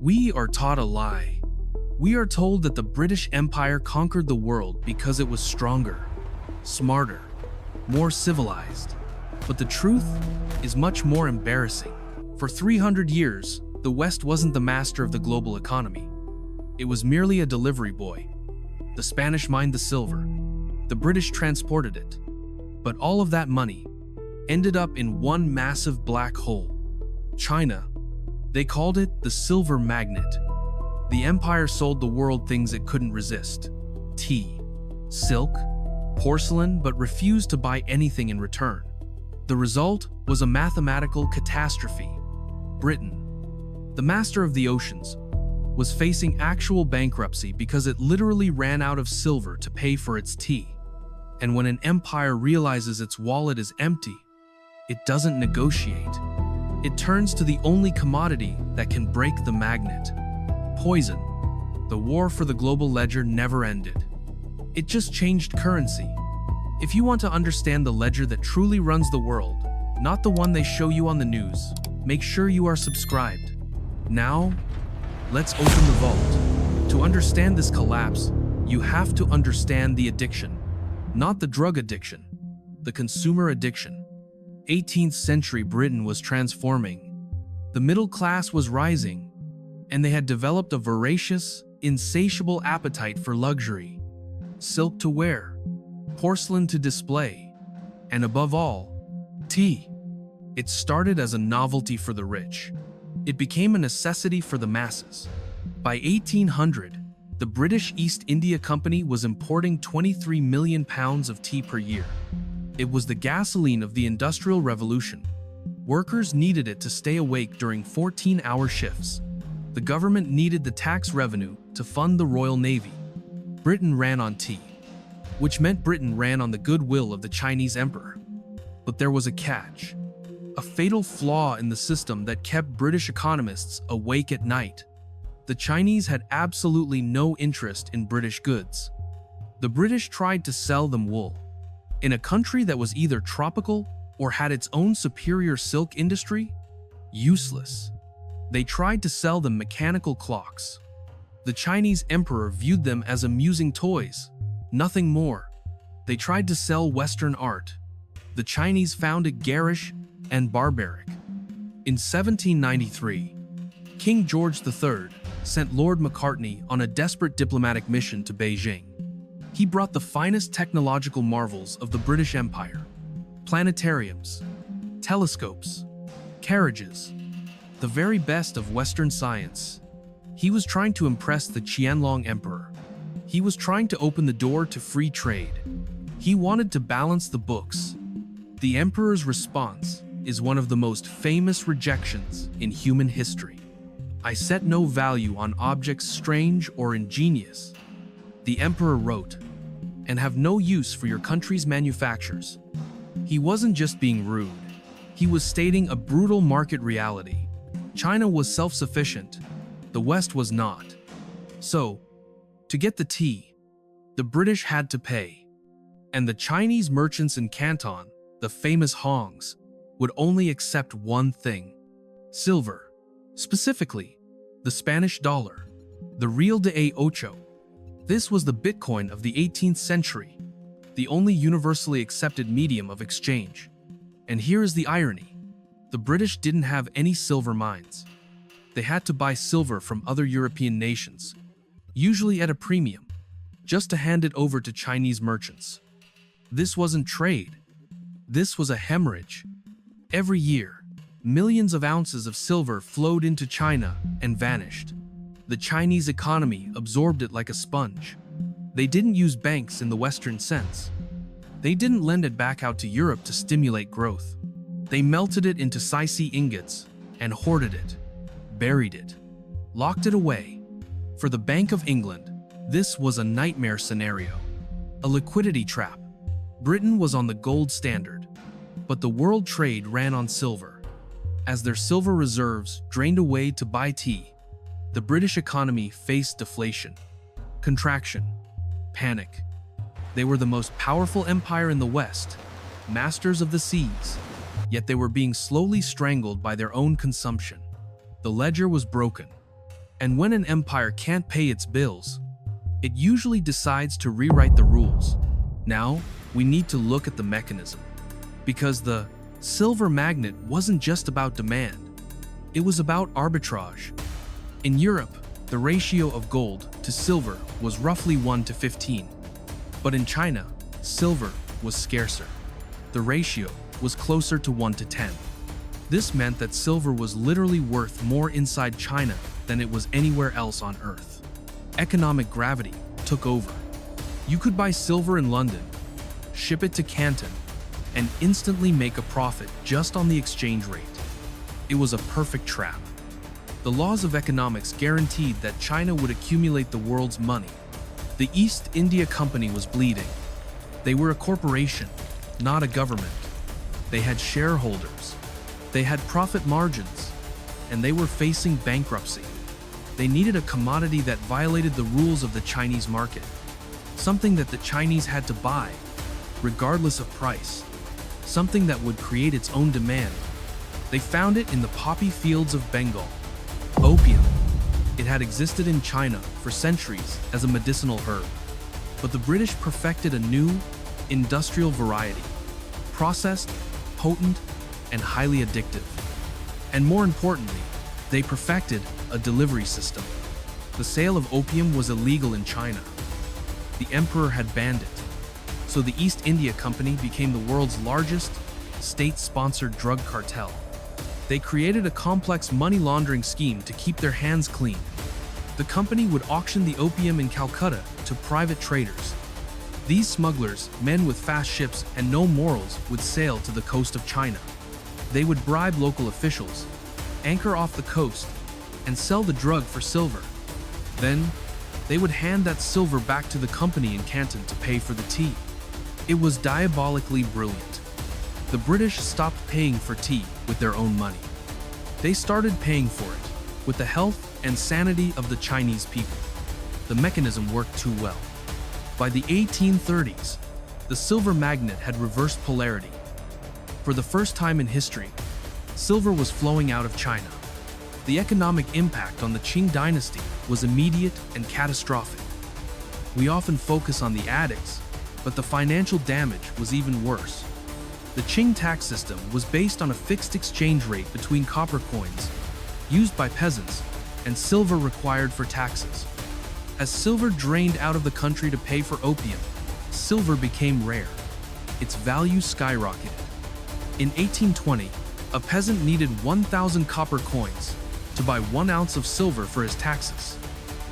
We are taught a lie. We are told that the British Empire conquered the world because it was stronger, smarter, more civilized. But the truth is much more embarrassing. For 300 years, the West wasn't the master of the global economy. It was merely a delivery boy. The Spanish mined the silver. The British transported it. But all of that money ended up in one massive black hole. China. They called it the silver magnet. The empire sold the world things it couldn't resist. Tea, silk, porcelain, but refused to buy anything in return. The result was a mathematical catastrophe. Britain, the master of the oceans, was facing actual bankruptcy because it literally ran out of silver to pay for its tea. And when an empire realizes its wallet is empty, it doesn't negotiate. It turns to the only commodity that can break the magnet: poison. The war for the global ledger never ended. It just changed currency. If you want to understand the ledger that truly runs the world, not the one they show you on the news, make sure you are subscribed. Now, let's open the vault. To understand this collapse, you have to understand the addiction. Not the drug addiction, the consumer addiction. 18th century Britain was transforming. The middle class was rising, and they had developed a voracious, insatiable appetite for luxury. Silk to wear, porcelain to display, and above all, tea. It started as a novelty for the rich. It became a necessity for the masses. By 1800, the British East India Company was importing 23 million pounds of tea per year. It was the gasoline of the Industrial Revolution. Workers needed it to stay awake during 14-hour shifts. The government needed the tax revenue to fund the Royal Navy. Britain ran on tea, which meant Britain ran on the goodwill of the Chinese emperor. But there was a catch, a fatal flaw in the system that kept British economists awake at night. The Chinese had absolutely no interest in British goods. The British tried to sell them wool. In a country that was either tropical or had its own superior silk industry? Useless. They tried to sell them mechanical clocks. The Chinese emperor viewed them as amusing toys, nothing more. They tried to sell Western art. The Chinese found it garish and barbaric. In 1793, King George III sent Lord Macartney on a desperate diplomatic mission to Beijing. He brought the finest technological marvels of the British Empire: planetariums, telescopes, carriages, the very best of Western science. He was trying to impress the Qianlong Emperor. He was trying to open the door to free trade. He wanted to balance the books. The Emperor's response is one of the most famous rejections in human history. "I set no value on objects strange or ingenious," the Emperor wrote, "and have no use for your country's manufactures." He wasn't just being rude. He was stating a brutal market reality. China was self-sufficient. The West was not. So, to get the tea, the British had to pay. And the Chinese merchants in Canton, the famous Hongs, would only accept one thing: silver. Specifically, the Spanish dollar, the real de ocho. This was the Bitcoin of the 18th century, the only universally accepted medium of exchange. And here is the irony: the British didn't have any silver mines. They had to buy silver from other European nations, usually at a premium, just to hand it over to Chinese merchants. This wasn't trade. This was a hemorrhage. Every year, millions of ounces of silver flowed into China and vanished. The Chinese economy absorbed it like a sponge. They didn't use banks in the Western sense. They didn't lend it back out to Europe to stimulate growth. They melted it into sisy ingots and hoarded it, buried it, locked it away. For the Bank of England, this was a nightmare scenario, a liquidity trap. Britain was on the gold standard, but the world trade ran on silver. As their silver reserves drained away to buy tea, the British economy faced deflation, contraction, panic. They were the most powerful empire in the West, masters of the seas, yet they were being slowly strangled by their own consumption. The ledger was broken. And when an empire can't pay its bills, it usually decides to rewrite the rules. Now, we need to look at the mechanism. Because the silver magnet wasn't just about demand, it was about arbitrage. In Europe, the ratio of gold to silver was roughly 1 to 15. But in China, silver was scarcer. The ratio was closer to 1 to 10. This meant that silver was literally worth more inside China than it was anywhere else on Earth. Economic gravity took over. You could buy silver in London, ship it to Canton, and instantly make a profit just on the exchange rate. It was a perfect trap. The laws of economics guaranteed that China would accumulate the world's money. The East India Company was bleeding. They were a corporation, not a government. They had shareholders. They had profit margins, and they were facing bankruptcy. They needed a commodity that violated the rules of the Chinese market, something that the Chinese had to buy, regardless of price, something that would create its own demand. They found it in the poppy fields of Bengal. Opium. It had existed in China for centuries as a medicinal herb, but the British perfected a new, industrial variety, processed, potent, and highly addictive. And more importantly, they perfected a delivery system. The sale of opium was illegal in China. The emperor had banned it. So the East India Company became the world's largest state-sponsored drug cartel. They created a complex money laundering scheme to keep their hands clean. The company would auction the opium in Calcutta to private traders. These smugglers, men with fast ships and no morals, would sail to the coast of China. They would bribe local officials, anchor off the coast, and sell the drug for silver. Then, they would hand that silver back to the company in Canton to pay for the tea. It was diabolically brilliant. The British stopped paying for tea with their own money. They started paying for it with the health and sanity of the Chinese people. The mechanism worked too well. By the 1830s, the silver magnet had reversed polarity. For the first time in history, silver was flowing out of China. The economic impact on the Qing dynasty was immediate and catastrophic. We often focus on the addicts, but the financial damage was even worse. The Qing tax system was based on a fixed exchange rate between copper coins, used by peasants, and silver required for taxes. As silver drained out of the country to pay for opium, silver became rare. Its value skyrocketed. In 1820, a peasant needed 1,000 copper coins to buy 1 ounce of silver for his taxes.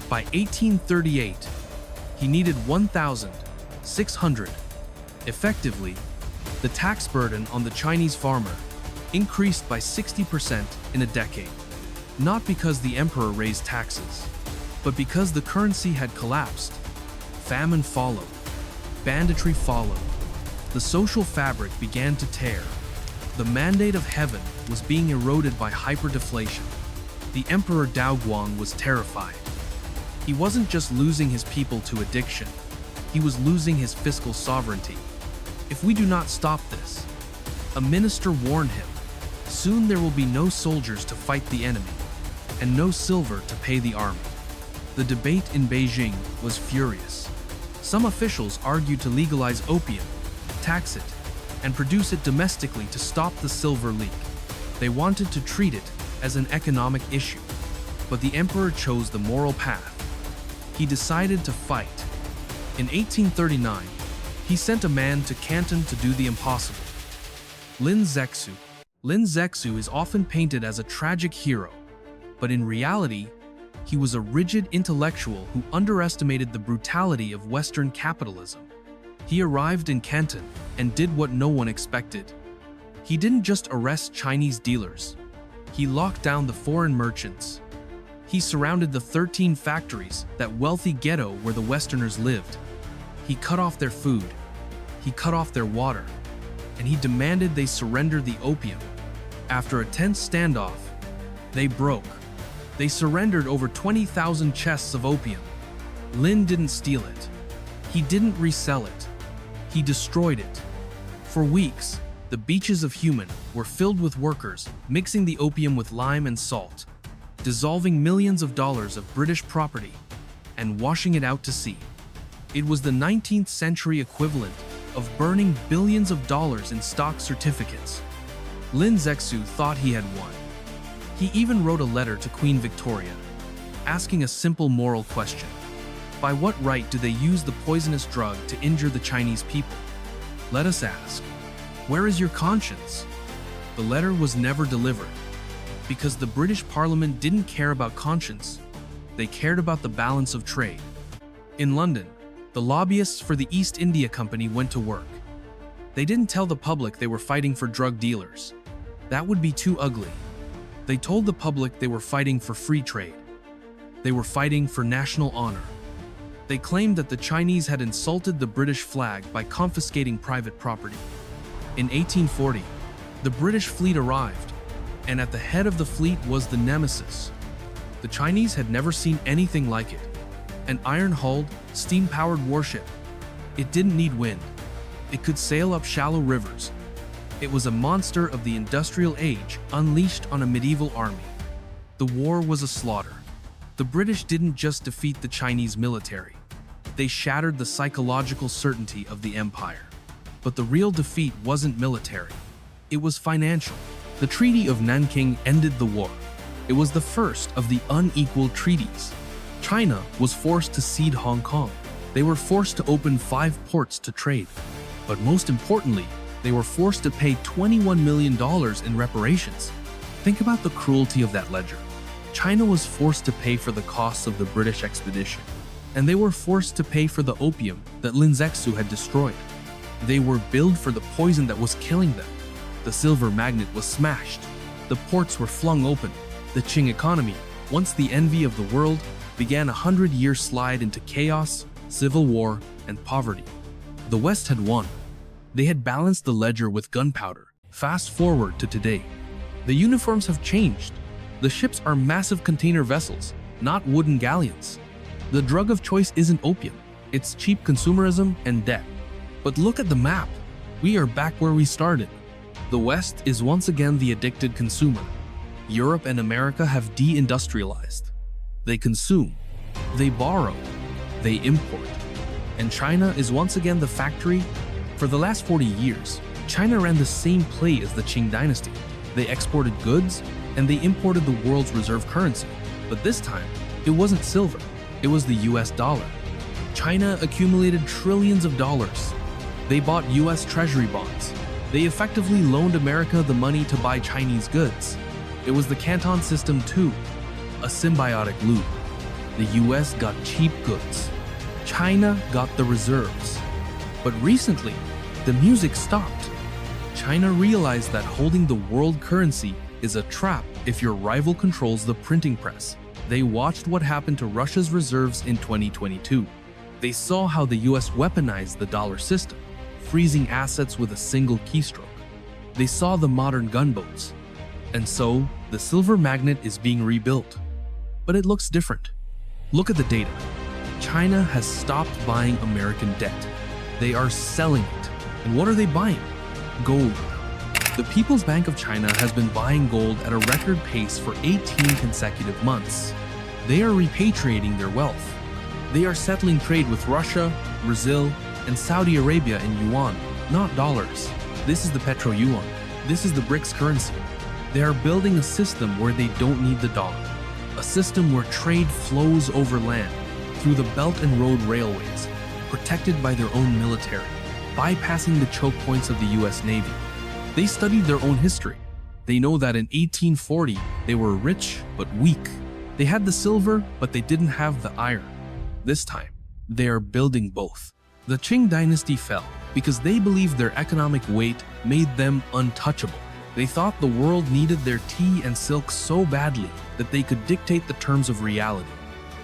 By 1838, he needed 1,600. Effectively, the tax burden on the Chinese farmer increased by 60% in a decade. Not because the emperor raised taxes, but because the currency had collapsed. Famine followed. Banditry followed. The social fabric began to tear. The mandate of heaven was being eroded by hyperdeflation. The Emperor Daoguang was terrified. He wasn't just losing his people to addiction, he was losing his fiscal sovereignty. If we do not stop this, a minister warned him, soon there will be no soldiers to fight the enemy, and no silver to pay the army. The debate in Beijing was furious. Some officials argued to legalize opium, tax it, and produce it domestically to stop the silver leak. They wanted to treat it as an economic issue, but the emperor chose the moral path. He decided to fight. In 1839, he sent a man to Canton to do the impossible. Lin Zexu. Lin Zexu is often painted as a tragic hero, but in reality, he was a rigid intellectual who underestimated the brutality of Western capitalism. He arrived in Canton and did what no one expected. He didn't just arrest Chinese dealers. He locked down the foreign merchants. He surrounded the 13 factories, that wealthy ghetto where the Westerners lived. He cut off their food. He cut off their water. And he demanded they surrender the opium. After a tense standoff, they broke. They surrendered over 20,000 chests of opium. Lin didn't steal it. He didn't resell it. He destroyed it. For weeks, the beaches of Human were filled with workers, mixing the opium with lime and salt. dissolving millions of dollars of British property and washing it out to sea. It was the 19th century equivalent of burning billions of dollars in stock certificates. Lin Zexu thought he had won. He even wrote a letter to Queen Victoria, asking a simple moral question. By what right do they use the poisonous drug to injure the Chinese people? Let us ask, where is your conscience? The letter was never delivered, because the British Parliament didn't care about conscience. They cared about the balance of trade. In London, the lobbyists for the East India Company went to work. They didn't tell the public they were fighting for drug dealers. That would be too ugly. They told the public they were fighting for free trade. They were fighting for national honor. They claimed that the Chinese had insulted the British flag by confiscating private property. In 1840, the British fleet arrived, and at the head of the fleet was the Nemesis. The Chinese had never seen anything like it. An iron-hulled, steam-powered warship. It didn't need wind. It could sail up shallow rivers. It was a monster of the industrial age unleashed on a medieval army. The war was a slaughter. The British didn't just defeat the Chinese military. They shattered the psychological certainty of the empire. But the real defeat wasn't military. It was financial. The Treaty of Nanking ended the war. It was the first of the unequal treaties. China was forced to cede Hong Kong. They were forced to open 5 ports to trade. But most importantly, they were forced to pay $21 million in reparations. Think about the cruelty of that ledger. China was forced to pay for the costs of the British expedition, and they were forced to pay for the opium that Lin Zexu had destroyed. They were billed for the poison that was killing them. The silver magnet was smashed. The ports were flung open. The Qing economy, once the envy of the world, began a 100-year slide into chaos, civil war, and poverty. The West had won. They had balanced the ledger with gunpowder. Fast forward to today. The uniforms have changed. The ships are massive container vessels, not wooden galleons. The drug of choice isn't opium. It's cheap consumerism and debt. But look at the map. We are back where we started. The West is once again the addicted consumer. Europe and America have de-industrialized. They consume, they borrow, they import. And China is once again the factory. For the last 40 years, China ran the same play as the Qing dynasty. They exported goods, and they imported the world's reserve currency. But this time, it wasn't silver, it was the US dollar. China accumulated trillions of dollars. They bought US Treasury bonds. They effectively loaned America the money to buy Chinese goods. It was the Canton system too, a symbiotic loop. The US got cheap goods. China got the reserves. But recently, the music stopped. China realized that holding the world currency is a trap if your rival controls the printing press. They watched what happened to Russia's reserves in 2022. They saw how the US weaponized the dollar system, freezing assets with a single keystroke. They saw the modern gunboats. And so, the silver magnet is being rebuilt. But it looks different. Look at the data. China has stopped buying American debt. They are selling it. And what are they buying? Gold. The People's Bank of China has been buying gold at a record pace for 18 consecutive months. They are repatriating their wealth. They are settling trade with Russia, Brazil, and Saudi Arabia in yuan, not dollars. This is the petro-yuan. This is the BRICS currency. They are building a system where they don't need the dollar. A system where trade flows over land, through the Belt and Road railways, protected by their own military, bypassing the choke points of the US Navy. They studied their own history. They know that in 1840, they were rich but weak. They had the silver, but they didn't have the iron. This time, they are building both. The Qing dynasty fell because they believed their economic weight made them untouchable. They thought the world needed their tea and silk so badly that they could dictate the terms of reality.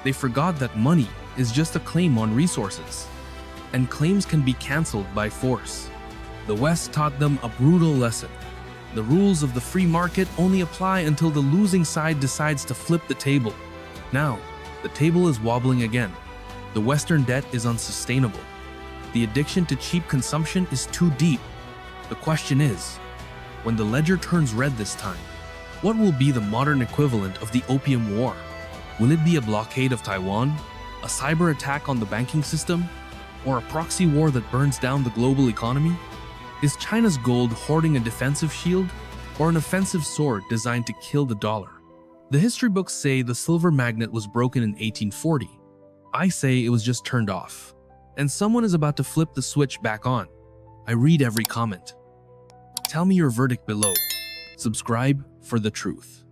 They forgot that money is just a claim on resources, and claims can be cancelled by force. The West taught them a brutal lesson. The rules of the free market only apply until the losing side decides to flip the table. Now, the table is wobbling again. The Western debt is unsustainable. The addiction to cheap consumption is too deep. The question is, when the ledger turns red this time, What will be the modern equivalent of the Opium War? Will it be a blockade of Taiwan, a cyber attack on the banking system, or a proxy war that burns down the global economy? Is China's gold hoarding a defensive shield or an offensive sword designed to kill the dollar? The history books say the silver magnet was broken in 1840. I say it was just turned off, and someone is about to flip the switch back on. I read every comment. Tell me your verdict below. Subscribe for the truth.